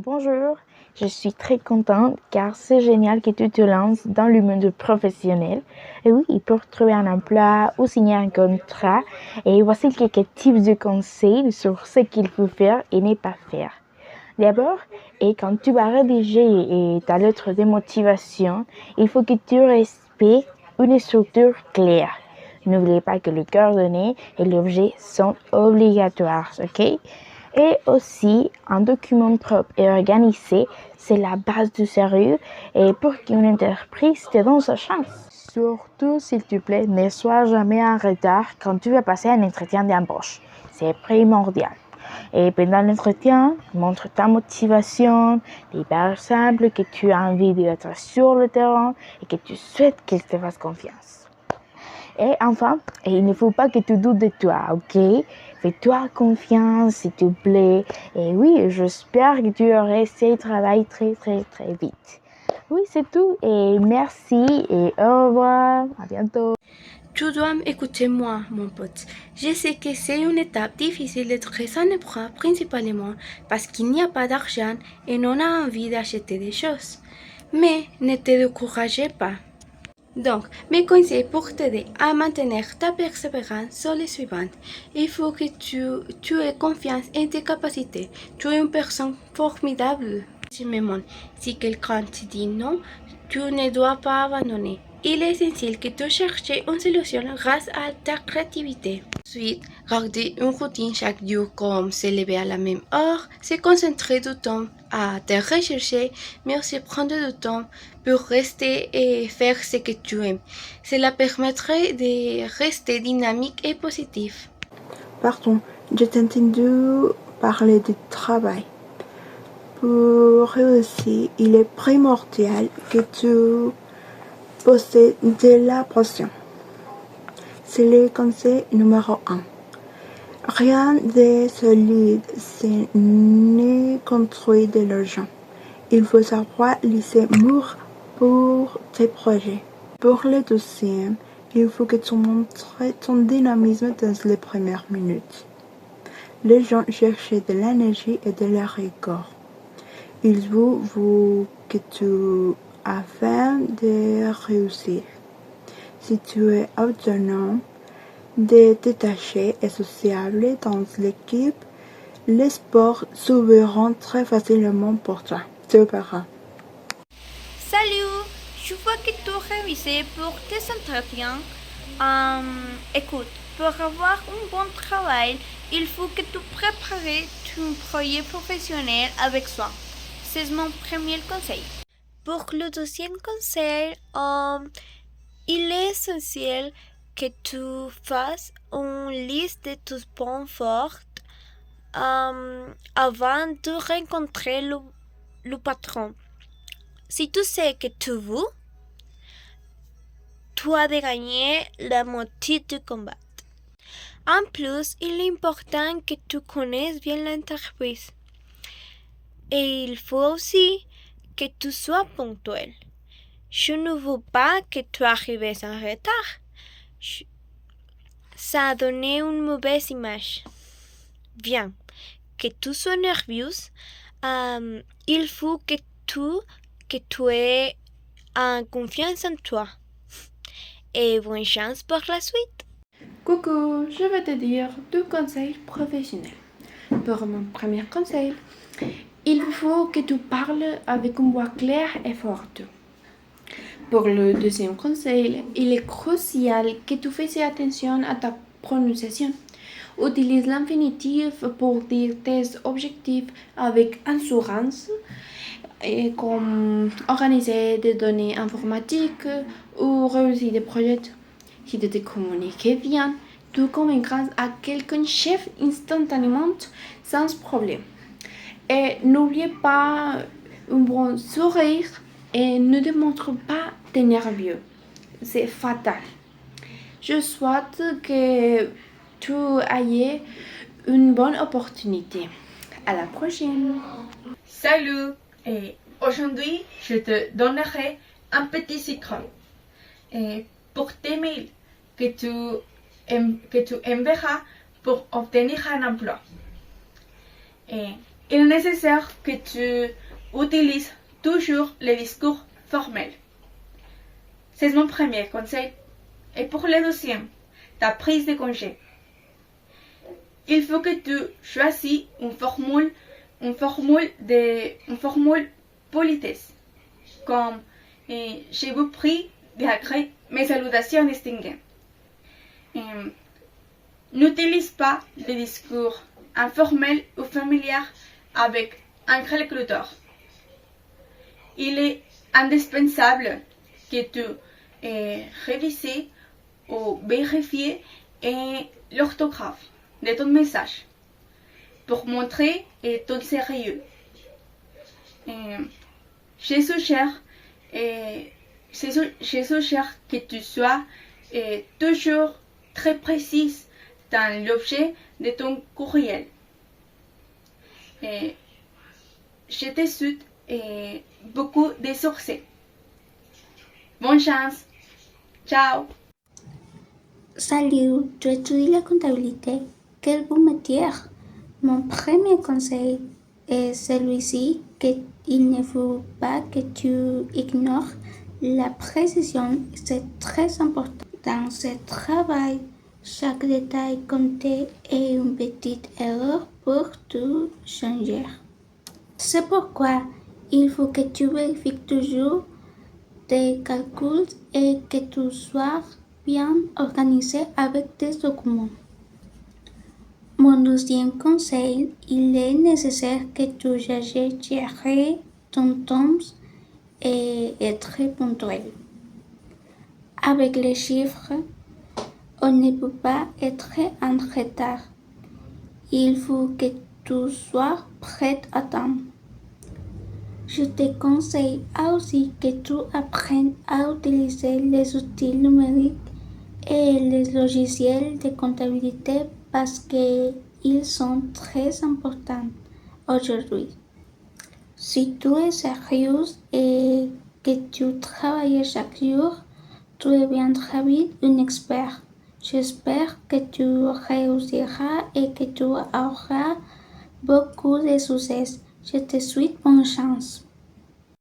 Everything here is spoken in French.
Bonjour, je suis très contente car c'est génial que tu te lances dans le monde professionnel. Et oui, pour trouver un emploi ou signer un contrat, et voici quelques tips de conseils sur ce qu'il faut faire et ne pas faire. D'abord, et quand tu vas rédiger ta lettre de motivation, il faut que tu respectes une structure claire. N'oubliez pas que les coordonnées et l'objet sont obligatoires, ok? Et aussi, un document propre et organisé, c'est la base du sérieux et pour qu'une entreprise te donne sa chance. Surtout, s'il te plaît, ne sois jamais en retard quand tu vas passer un entretien d'embauche. C'est primordial. Et pendant l'entretien, montre ta motivation, dis par exemple que tu as envie d'être sur le terrain et que tu souhaites qu'il te fasse confiance. Et enfin, il ne faut pas que tu doutes de toi, ok? Fais-toi confiance, s'il te plaît. Et oui, j'espère que tu auras ce travail très, très, très vite. Oui, c'est tout. Et merci et au revoir. À bientôt. Tu dois m'écouter moi, mon pote. Je sais que c'est une étape difficile d'être sans emploi, principalement parce qu'il n'y a pas d'argent et on a envie d'acheter des choses. Mais ne te découragez pas. Donc, mes conseils pour t'aider à maintenir ta persévérance sont les suivants. Il faut que tu aies confiance en tes capacités. Tu es une personne formidable. Si quelqu'un te dit non, tu ne dois pas abandonner. Il est essentiel que tu cherches une solution grâce à ta créativité. Ensuite, garder une routine chaque jour comme se lever à la même heure, se concentrer du temps à te rechercher, mais aussi prendre du temps pour rester et faire ce que tu aimes. Cela permettrait de rester dynamique et positif. Pardon, j'ai entendu parler du travail. Pour réussir, il est primordial que tu possèdes de la passion. C'est le conseil numéro 1. Rien de solide n'est construit de l'argent. Il faut savoir laisser mûr pour tes projets. Pour le deuxième, il faut que tu montres ton dynamisme dans les premières minutes. Les gens cherchent de l'énergie et de la rigueur. Ils veulent que tu afin de réussir. Si tu es autonome, détaché et sociable dans l'équipe, les sports s'ouvriront très facilement pour toi. Tu verras. Salut, je vois que tu réussis pour tes entretiens. Écoute, pour avoir un bon travail, il faut que tu prépares ton projet professionnel avec soi. C'est mon premier conseil. Pour le deuxième conseil, il est essentiel que tu fasses une liste de tes points forts avant de rencontrer le patron. Si tu sais que tu veux, tu as de gagner la moitié du combat. En plus, il est important que tu connaisses bien l'entreprise. Et il faut aussi que tu sois ponctuel. Je ne veux pas que tu arrives en retard. Ça a donné une mauvaise image. Bien, que tu sois nerveuse, il faut que tu aies confiance en toi. Et bonne chance pour la suite. Coucou, je vais te dire deux conseils professionnels. Pour mon premier conseil, il faut que tu parles avec une voix claire et forte. Pour le deuxième conseil, il est crucial que tu fasses attention à ta prononciation. Utilise l'infinitif pour dire tes objectifs avec assurance, comme organiser des données informatiques ou réussir des projets. Si tu te communiques bien, tu convaincras à quelqu'un chef instantanément sans problème. Et n'oubliez pas un bon sourire et ne démontre pas tes nerveux. C'est fatal. Je souhaite que tu aies une bonne opportunité. À la prochaine. Salut! Et aujourd'hui, je te donnerai un petit secret. Et pour tes mails que tu enverras pour obtenir un emploi. Et il est nécessaire que tu utilises toujours les discours formels. C'est mon premier conseil. Et pour le deuxième, ta prise de congé. Il faut que tu choisisses une formule politesse, comme je vous prie d'agréer mes salutations distinguées. N'utilise pas les discours informels ou familiers avec un recruteur. Il est indispensable que tu révises ou vérifies l'orthographe de ton message pour montrer ton sérieux. Je suggère que tu sois toujours très précise dans l'objet de ton courriel. Je te souhaite beaucoup de succès. Bonne chance. Ciao. Salut, tu étudies la comptabilité. Quel beau métier! Mon premier conseil est celui-ci, qu'il ne faut pas que tu ignores la précision. C'est très important. Dans ce travail, chaque détail compté et une petite erreur pour tout changer. C'est pourquoi il faut que tu vérifies toujours tes calculs et que tu sois bien organisé avec tes documents. Mon deuxième conseil, il est nécessaire que tu saches gérer ton temps et être ponctuel. Avec les chiffres, on ne peut pas être en retard. Il faut que tu sois prêt à temps. Je te conseille aussi que tu apprennes à utiliser les outils numériques et les logiciels de comptabilité parce qu'ils sont très importants aujourd'hui. Si tu es sérieux et que tu travailles chaque jour, tu deviendras vite un expert. J'espère que tu réussiras et que tu auras beaucoup de succès. Je te souhaite bonne chance.